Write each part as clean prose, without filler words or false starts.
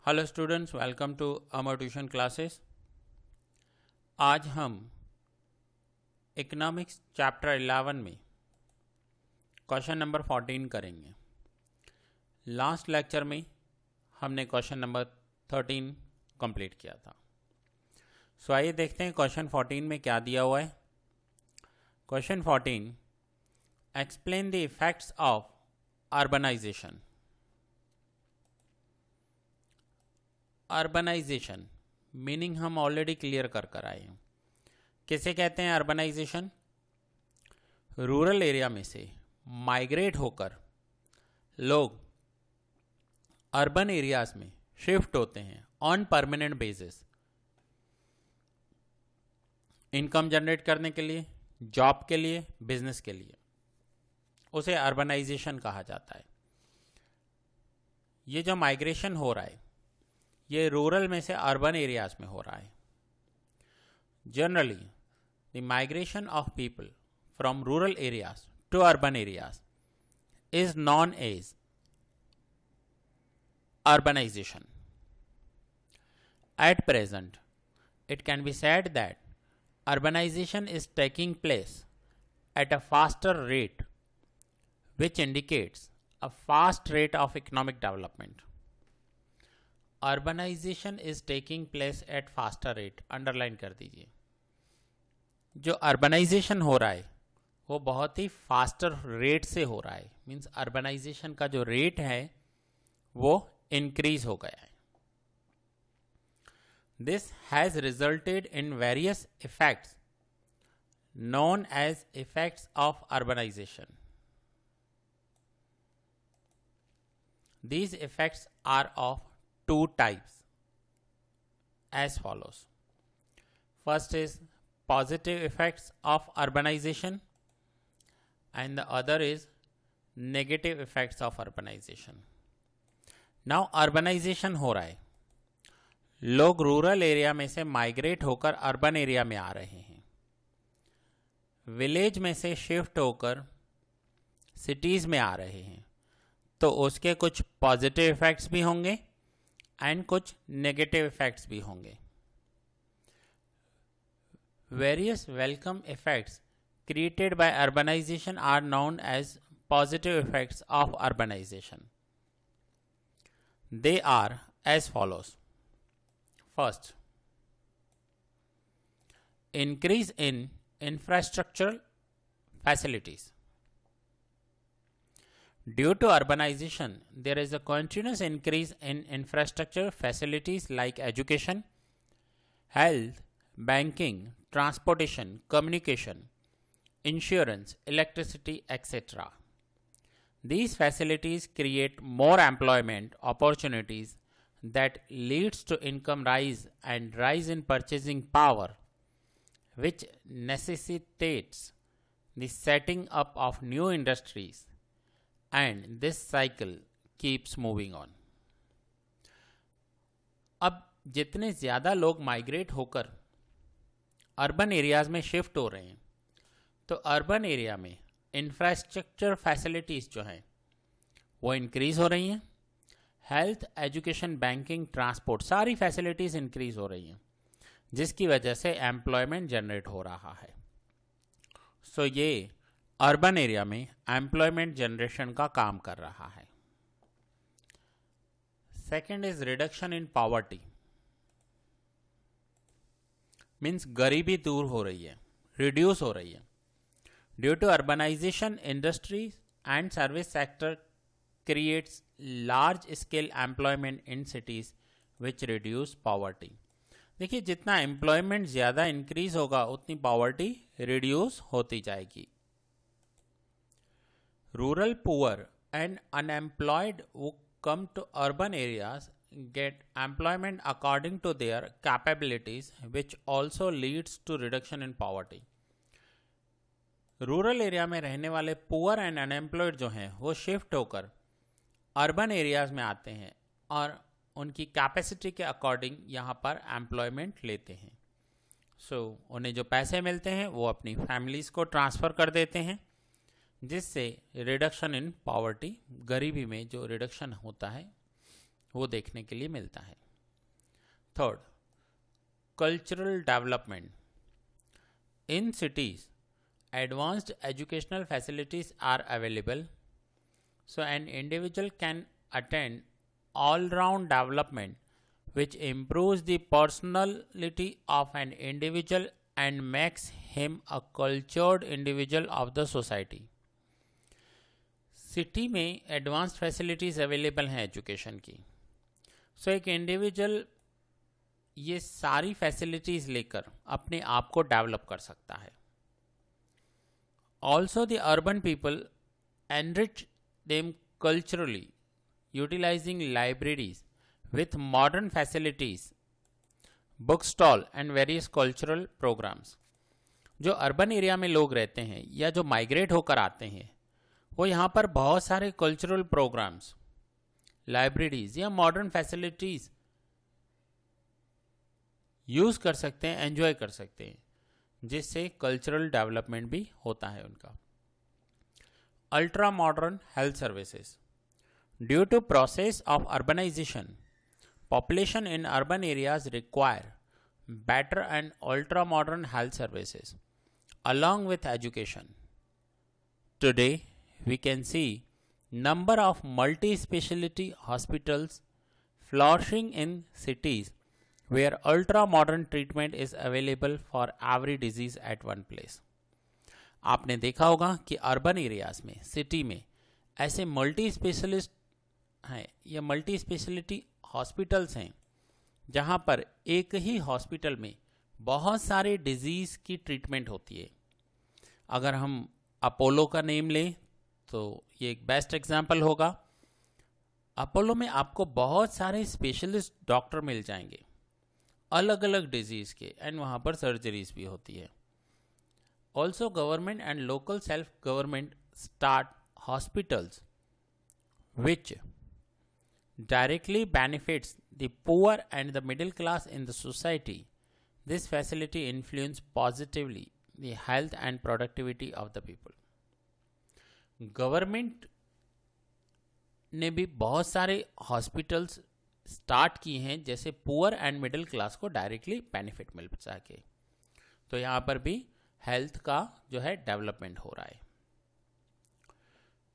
Hello students, welcome to Amar tuition classes. आज हम economics chapter 11 में क्वेश्चन नंबर 14 करेंगे। लास्ट लेक्चर में हमने क्वेश्चन नंबर 13 कंप्लीट किया था। सो आइए देखते हैं क्वेश्चन 14 में क्या दिया हुआ है। Question 14, explain the effects of urbanization. Urbanization meaning हम ऑलरेडी क्लियर कर आए हैं। किसे कहते हैं अर्बनाइजेशन? रूरल एरिया में से माइग्रेट होकर लोग अर्बन एरियाज में शिफ्ट होते हैं on permanent basis, income generate करने के लिए, जॉब के लिए, बिजनेस के लिए। उसे अर्बनाइजेशन कहा जाता है। ये जो माइग्रेशन हो रहा है ये रूरल में से अर्बन एरियाज में हो रहा है। Generally the migration of people from rural areas to urban areas is known as urbanization. At present, it can be said that urbanization is taking place at a faster rate, which indicates a fast rate of economic development. Urbanization is taking place at faster rate. Underline कर दीजिए। जो urbanization हो रहा है वो बहुत ही faster rate से हो रहा है। मीन्स urbanization का जो रेट है वो इंक्रीज हो गया है। This has resulted in various effects known as effects of urbanization. These effects are of two types as follows. First is positive effects of urbanization and the other is negative effects of urbanization. Now urbanization हो रहा है, लोग rural area में से migrate होकर urban area में आ रहे हैं, विलेज में से शिफ्ट होकर सिटीज़ में आ रहे हैं। तो उसके कुछ पॉजिटिव इफेक्ट्स भी होंगे एंड कुछ नेगेटिव इफेक्ट्स भी होंगे। Various welcome effects created by urbanization are known as positive effects of urbanization. They are as follows. First, increase in infrastructural facilities. Due to urbanization, there is a continuous increase in infrastructure facilities like education, health, banking, transportation, communication, insurance, electricity, etc. These facilities create more employment opportunities that leads to income rise and rise in purchasing power, which necessitates the setting up of new industries, and this cycle keeps moving on. अब जितने ज़्यादा लोग migrate होकर urban areas में shift हो रहे हैं तो अर्बन एरिया में इंफ्रास्ट्रक्चर फैसिलिटीज़ जो हैं वो इंक्रीज़ हो रही हैं। हेल्थ, एजुकेशन, बैंकिंग, ट्रांसपोर्ट सारी फैसिलिटीज़ इंक्रीज़ हो रही हैं, जिसकी वजह से एम्प्लॉयमेंट जनरेट हो रहा है। सो ये अर्बन एरिया में एम्प्लॉयमेंट जनरेशन का काम कर रहा है। Second is reduction in poverty. Means गरीबी दूर हो रही है, रिड्यूस हो रही है। Due to urbanization, industries and service sector creates large scale employment in cities which reduce poverty. देखिए, जितना एम्प्लॉयमेंट ज़्यादा इंक्रीज होगा उतनी पॉवर्टी रिड्यूस होती जाएगी। Rural poor and unemployed who come to urban areas get employment according to their capabilities, which also leads to reduction in poverty. Rural area में रहने वाले पुअर एंड अनएम्प्लॉयड जो हैं वो शिफ्ट होकर अर्बन एरियाज में आते हैं और उनकी कैपेसिटी के अकॉर्डिंग यहाँ पर एम्प्लॉयमेंट लेते हैं। सो उन्हें जो पैसे मिलते हैं वो अपनी फैमिलीज़ को ट्रांसफ़र कर देते हैं, जिससे रिडक्शन इन पॉवर्टी, गरीबी में जो रिडक्शन होता है वो देखने के लिए मिलता है। Third, cultural development. In cities advanced educational facilities are available, so an individual can attend all-round development which improves the personality of an individual and makes him a cultured individual of the society. City में advanced facilities available हैं education की, सो एक individual ये सारी facilities लेकर अपने आप को डेवलप कर सकता है। Also, the urban people enrich them culturally, utilizing libraries with modern facilities, bookstall and various cultural programs. जो अर्बन एरिया में लोग रहते हैं या जो माइग्रेट होकर आते हैं, वो यहाँ पर बहुत सारे कल्चरल प्रोग्राम्स, लाइब्रेरीज या मॉडर्न फैसिलिटीज़ यूज़ कर सकते हैं, एंजॉय कर सकते हैं, जिससे कल्चरल डेवलपमेंट भी होता है उनका। Ultra modern health services. Due to process of urbanization, population in urban areas require better and ultra modern health services along with education. Today we can see number of multi-specialty hospitals flourishing in cities where ultra modern treatment is available for every disease at one place. आपने देखा होगा कि urban areas में, city में ऐसे multi specialist हैं या multi speciality hospitals हैं जहाँ पर एक ही हॉस्पिटल में बहुत सारे डिजीज़ की ट्रीटमेंट होती है। अगर हम अपोलो का नेम लें तो ये एक बेस्ट एग्जाम्पल होगा। अपोलो में आपको बहुत सारे स्पेशलिस्ट डॉक्टर मिल जाएंगे अलग अलग डिजीज़ के, एंड वहाँ पर सर्जरीज भी होती है। Also government and local self government start hospitals which directly benefits the poor and the middle class in the society. This facility influence positively the health and productivity of the people. Government ने भी बहुत सारे hospitals start किए हैं जैसे poor and middle class को directly benefit मिल सके, तो यहाँ पर भी हेल्थ का जो है डेवलपमेंट हो रहा है।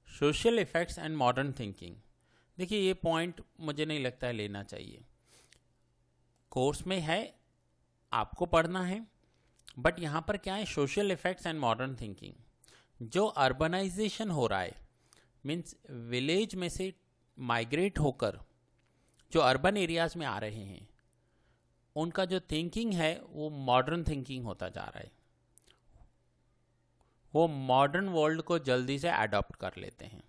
Social effects and modern thinking. देखिए ये पॉइंट मुझे नहीं लगता है लेना चाहिए, कोर्स में है, आपको पढ़ना है, बट यहाँ पर क्या है, social effects and modern thinking. जो अर्बनाइजेशन हो रहा है, मीन्स विलेज में से माइग्रेट होकर जो अर्बन एरियाज में आ रहे हैं, उनका जो थिंकिंग है वो मॉडर्न थिंकिंग होता जा रहा है। वो मॉडर्न वर्ल्ड को जल्दी से अडॉप्ट कर लेते हैं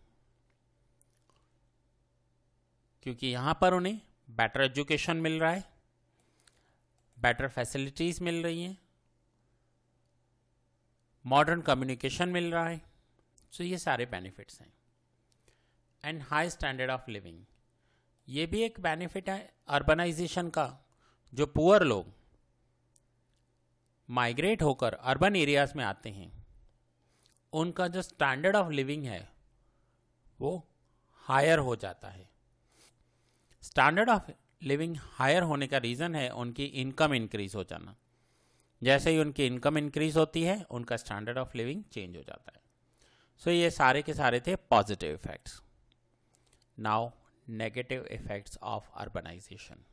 क्योंकि यहाँ पर उन्हें बेटर एजुकेशन मिल रहा है, बेटर फैसिलिटीज़ मिल रही हैं, मॉडर्न कम्युनिकेशन मिल रहा है, सो ये सारे बेनिफिट्स हैं। And high standard of living, ये भी एक बेनिफिट है अर्बनाइजेशन का। जो पुअर लोग माइग्रेट होकर अर्बन एरियाज में आते हैं, उनका जो स्टैंडर्ड ऑफ लिविंग है वो हायर हो जाता है। स्टैंडर्ड ऑफ लिविंग हायर होने का रीज़न है उनकी इनकम इंक्रीज हो जाना। जैसे ही उनकी इनकम इंक्रीज होती है, उनका स्टैंडर्ड ऑफ लिविंग चेंज हो जाता है। सो ये सारे के सारे थे positive effects. Now negative effects of urbanization.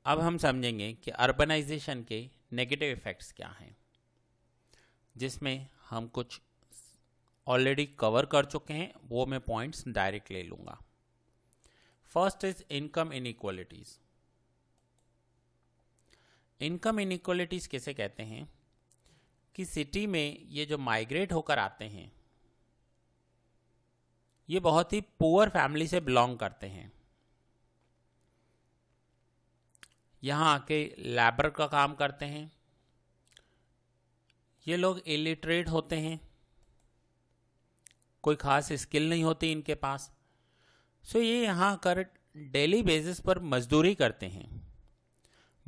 अब हम समझेंगे कि अर्बनाइजेशन के नेगेटिव इफेक्ट्स क्या हैं, जिसमें हम कुछ ऑलरेडी कवर कर चुके हैं, वो मैं पॉइंट्स डायरेक्ट ले लूँगा। First is income inequalities. Income inequalities किसे कहते हैं कि सिटी में ये जो माइग्रेट होकर आते हैं, ये बहुत ही पुअर फैमिली से बिलोंग करते हैं। यहाँ आके लेबर का काम करते हैं, ये लोग इलिटरेट होते हैं, कोई ख़ास स्किल नहीं होती इनके पास। सो ये यहाँ कर डेली बेसिस पर मजदूरी करते हैं।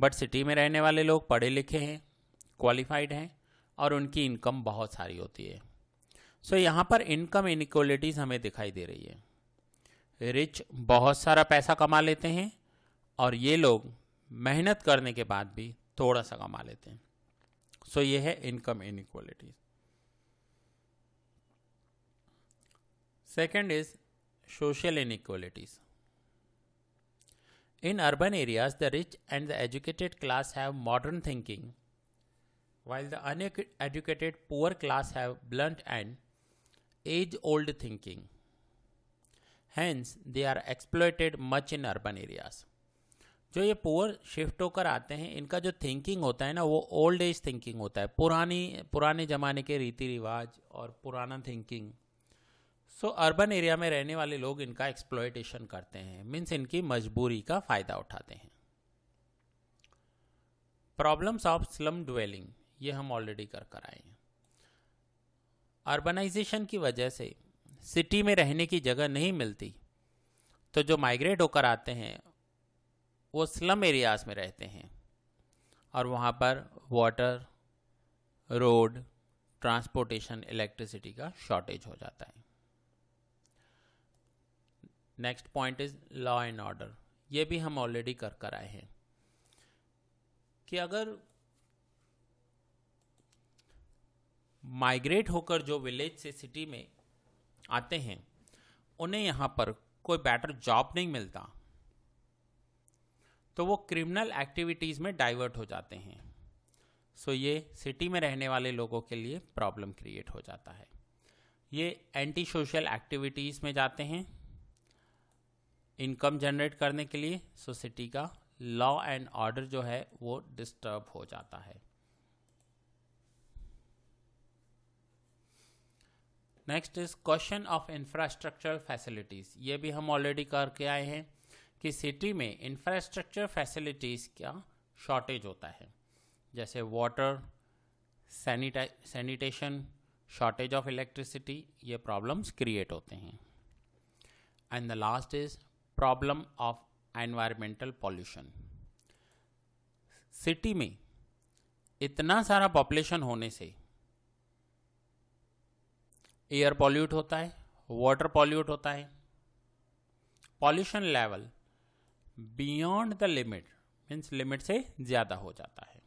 बट सिटी में रहने वाले लोग पढ़े लिखे हैं, क्वालिफाइड हैं, और उनकी इनकम बहुत सारी होती है। सो यहाँ पर इनकम इनइक्वालिटीज़ हमें दिखाई दे रही है। रिच बहुत सारा पैसा कमा लेते हैं और ये लोग मेहनत करने के बाद भी थोड़ा सा कमा लेते हैं। सो ये है income inequalities. Second is social inequalities. In urban areas, the rich and the educated class have modern thinking, while the uneducated poor class have blunt and age-old thinking. Hence, they are exploited much in urban areas. जो ये poor shift होकर आते हैं, इनका जो thinking होता है ना, वो ओल्ड एज थिंकिंग होता है, पुराने ज़माने के रीति रिवाज और पुराना थिंकिंग। सो अर्बन एरिया में रहने वाले लोग इनका एक्सप्लॉयटेशन करते हैं, मीन्स इनकी मजबूरी का फ़ायदा उठाते हैं। प्रॉब्लम्स ऑफ स्लम ड्वेलिंग, ये हम ऑलरेडी कर आए हैं। अर्बनाइजेशन की वजह से सिटी में रहने की जगह नहीं मिलती, तो जो माइग्रेट होकर आते हैं वो स्लम एरियाज़ में रहते हैं और वहाँ पर वाटर, रोड, ट्रांसपोर्टेशन, इलेक्ट्रिसिटी का शॉर्टेज हो जाता है। Next point is law and order. ये भी हम ऑलरेडी कर आए हैं कि अगर माइग्रेट होकर जो विलेज से सिटी में आते हैं उन्हें यहाँ पर कोई बेटर जॉब नहीं मिलता, तो वो क्रिमिनल एक्टिविटीज़ में डाइवर्ट हो जाते हैं। सो ये सिटी में रहने वाले लोगों के लिए प्रॉब्लम क्रिएट हो जाता है। ये एंटी सोशल एक्टिविटीज़ में जाते हैं इनकम जनरेट करने के लिए। सो सिटी का लॉ एंड ऑर्डर जो है वो डिस्टर्ब हो जाता है। Next is question of infrastructure facilities. ये भी हम ऑलरेडी करके आए हैं कि सिटी में इंफ्रास्ट्रक्चर फैसिलिटीज का शॉर्टेज होता है, जैसे water, sanitation, shortage of electricity, ये प्रॉब्लम्स क्रिएट होते हैं। And the last is problem of environmental pollution. City में इतना सारा पॉपुलेशन होने से एयर पॉल्यूट होता है, वाटर पॉल्यूट होता है, pollution level beyond the limit, means limit से ज़्यादा हो जाता है।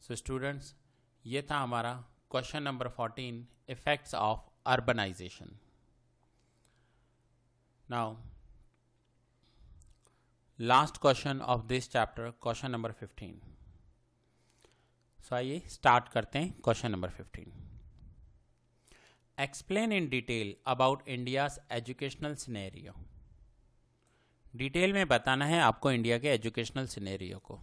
सो स्टूडेंट्स, ये था हमारा question number 14, effects of urbanization. Now last question of this chapter, question number 15। So आइए स्टार्ट करते हैं question number 15। Explain in detail about India's educational scenario. Detail में बताना है आपको इंडिया के एजुकेशनल सिनेरियो को।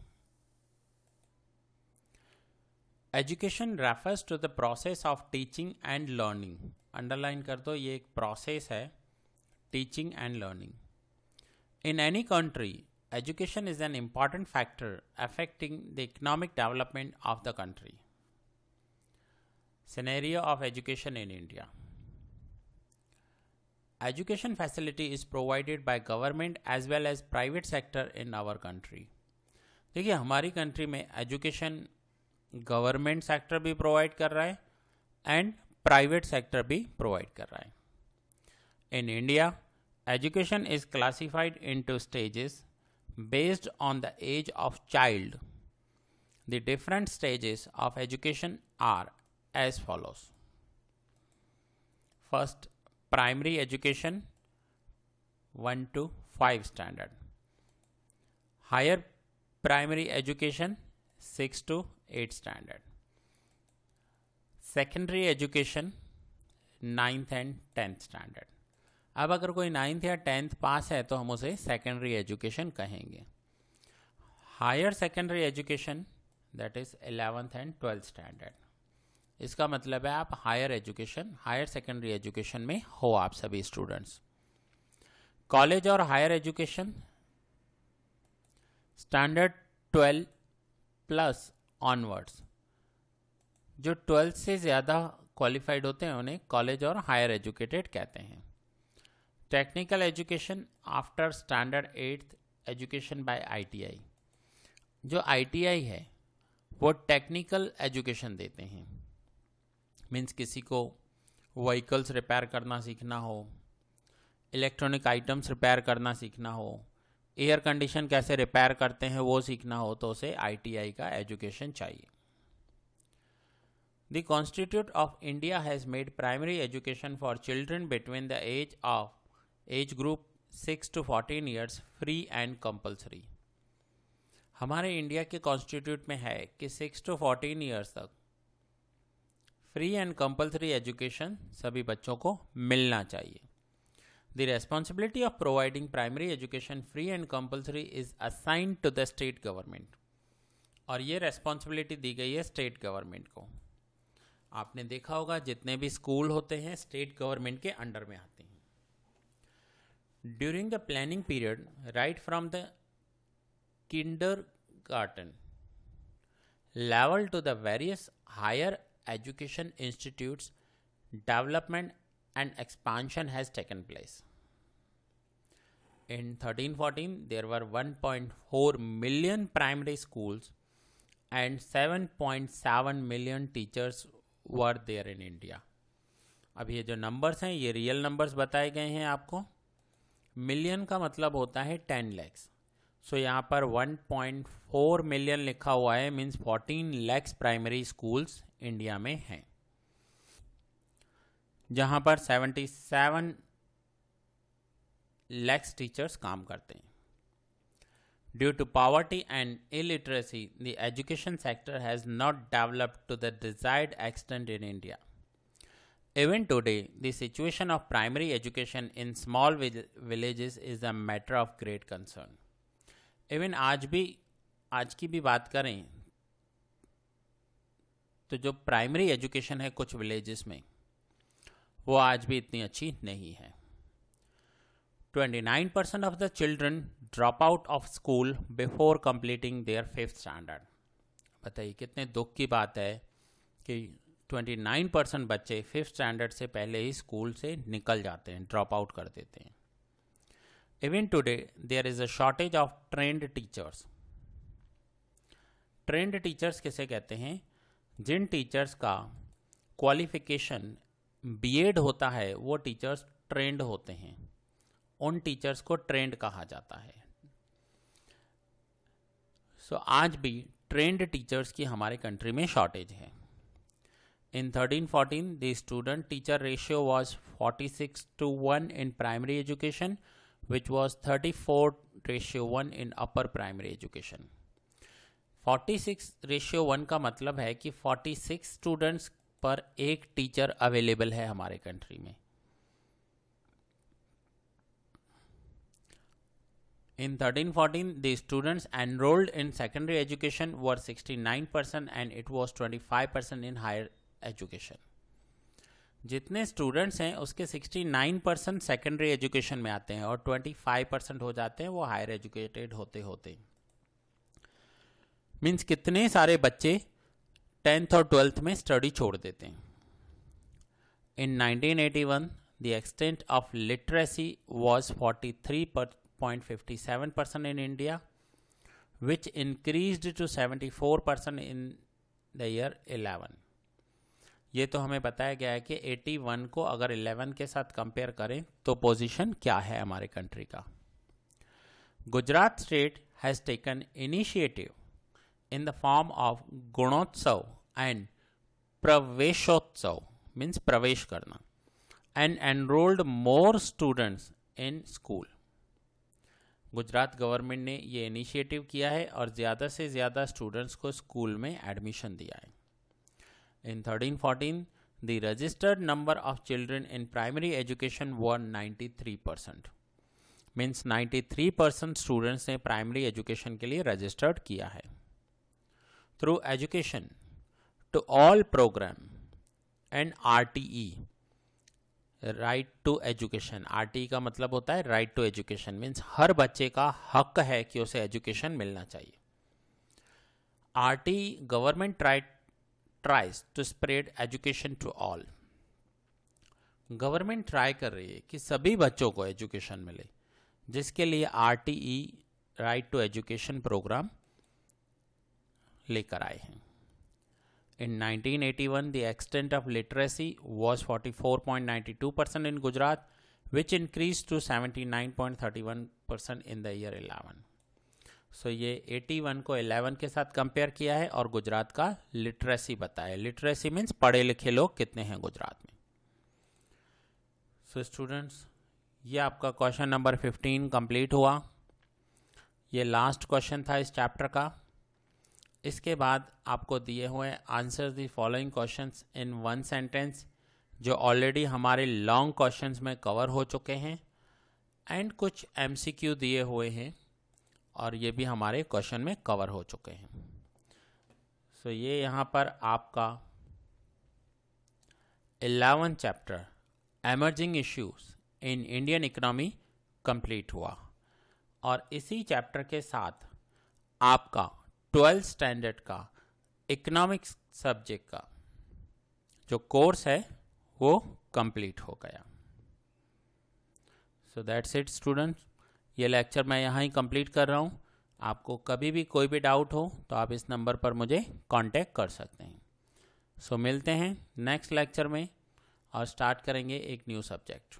Education refers to the process of teaching and learning. Underline कर दो, ये एक प्रोसेस है, teaching and learning. In any country, education is an important factor affecting the economic development of the country. Scenario of education in India. Education facility is provided by government as well as private sector in our country. देखिए, हमारी country में education government sector भी provide कर रहा है and private sector भी provide कर रहा है। In India, education is classified into stages based on the age of child. The different stages of education are as follows. First, primary education 1 to 5 standard. Higher primary education 6 to 8 standard. Secondary education 9th and 10th standard. अब अगर कोई 9th या 10th पास है तो हम उसे secondary education कहेंगे। Higher secondary education that is 11th and 12th standard. इसका मतलब है आप higher education, higher secondary education में हो आप सभी स्टूडेंट्स। कॉलेज और higher education standard 12 plus onwards. जो 12th से ज़्यादा क्वालिफाइड होते हैं उन्हें कॉलेज और हायर एजुकेटेड कहते हैं। Technical education after standard 8th education by ITI। जो ITI है वो टेक्निकल एजुकेशन देते हैं, मीन्स किसी को व्हीकल्स रिपेयर करना सीखना हो, इलेक्ट्रॉनिक आइटम्स रिपेयर करना सीखना हो, एयर कंडीशन कैसे रिपेयर करते हैं वो सीखना हो, तो उसे ITI का एजुकेशन चाहिए। The Constitution of India has made primary education for children between the age group 6 to 14 years free and compulsory। हमारे इंडिया के कॉन्स्टिट्यूट में है कि 6 to 14 ईयर्स तक फ्री एंड कंपल्सरी एजुकेशन सभी बच्चों को मिलना चाहिए। The responsibility of providing primary education free and compulsory is assigned to the state government। और ये रेस्पॉन्सिबिलिटी दी गई है स्टेट गवर्नमेंट को। आपने देखा होगा जितने भी स्कूल होते हैं स्टेट गवर्नमेंट के अंडर में आते हैं। During the planning period right from the kindergarten level to the various higher education institutes, development and expansion has taken place। In 1314 there were 1.4 million primary schools and 7.7 million teachers were there in India। अब ये जो numbers हैं ये real numbers बताए गए हैं आपको। Million का मतलब होता है 10 lakhs। सो यहाँ पर 1.4 मिलियन लिखा हुआ है, means 14 lakhs primary schools India में हैं, जहाँ पर 77 lakhs टीचर्स काम करते हैं। Due to poverty and illiteracy the education sector has not developed to the desired extent in India. Even today, the situation of primary education in small villages is a matter of great concern। Even आज की भी बात करें तो जो primary education है कुछ villages में वो आज भी इतनी अच्छी नहीं है। 29% of the children drop out of school before completing their 5th standard। बताइए कितने दुख की बात है कि 29% बच्चे 5th स्टैंडर्ड से पहले ही स्कूल से निकल जाते हैं, ड्रॉप आउट कर देते हैं। Even today there is a shortage of trained teachers. Trained teachers किसे कहते हैं? जिन टीचर्स का क्वालिफिकेशन बीएड होता है वो टीचर्स ट्रेंड होते हैं, उन टीचर्स को ट्रेंड कहा जाता है। सो आज भी ट्रेंड टीचर्स की हमारे कंट्री में शॉर्टेज है। In 1314, the student-teacher ratio was 46:1 in primary education, which was 34:1 in upper primary education। 46:1 का मतलब है कि 46 स्टूडेंट्स पर एक टीचर अवेलेबल है हमारे कंट्री में। In 1314, the students enrolled in secondary education were 69% and it was 25% in higher education. जितने स्टूडेंट्स हैं उसके 69% सेकेंडरी एजुकेशन में आते हैं और 25% हो जाते हैं वो हायर एजुकेटेड होते होते। मीन्स कितने सारे बच्चे 10th और 12th में स्टडी छोड़ देते हैं। In 1981 the extent of literacy was 43.57% in India, which increased to 74% in the year 11। ये तो हमें बताया गया है कि 81 को अगर 11 के साथ कंपेयर करें तो पोजीशन क्या है हमारे कंट्री का। Gujarat state has taken initiative in the form of Gunotsav and Praveshotsav, means प्रवेश करना, and enrolled more students in school. Gujarat government ने ये इनिशिएटिव किया है और ज़्यादा से ज़्यादा स्टूडेंट्स को स्कूल में एडमिशन दिया है। In 1314, the registered number of children in primary education were 93%। Means 93% students ने primary education के लिए registered किया है। Through education to all program and RTE, right to education। RTE का मतलब होता है right to education, means हर बच्चे का हक है कि उसे education मिलना चाहिए। RTE government tries to spread education to all। Government try कर रही है कि सभी बच्चों को एजुकेशन मिले, जिसके लिए RTE right to education program लेकर आए हैं। In 1981 the extent of literacy was 44.92% in Gujarat, which increased to 79.31% in the year 11. So ये 81 को 11 के साथ कंपेयर किया है और गुजरात का लिटरेसी बताया. लिटरेसी मीन्स पढ़े लिखे लोग कितने हैं गुजरात में. सो स्टूडेंट्स, ये आपका क्वेश्चन नंबर 15 कंप्लीट हुआ. ये लास्ट क्वेश्चन था इस चैप्टर का. इसके बाद आपको दिए हुए answer the following questions in one sentence, जो ऑलरेडी हमारे लॉन्ग क्वेश्चंस में कवर हो चुके हैं, एंड कुछ MCQ दिए हुए हैं और ये भी हमारे क्वेश्चन में कवर हो चुके हैं. सो ये यहाँ पर आपका 11th chapter emerging issues in Indian economy complete हुआ. और इसी चैप्टर के साथ आपका 12th स्टैंडर्ड का इकोनॉमिक्स सब्जेक्ट का जो कोर्स है वो कंप्लीट हो गया. So that's it students. ये लेक्चर मैं यहाँ ही कंप्लीट कर रहा हूँ. आपको कभी भी कोई भी डाउट हो तो आप इस नंबर पर मुझे कांटेक्ट कर सकते हैं. सो मिलते हैं नेक्स्ट लेक्चर में और स्टार्ट करेंगे एक न्यू सब्जेक्ट.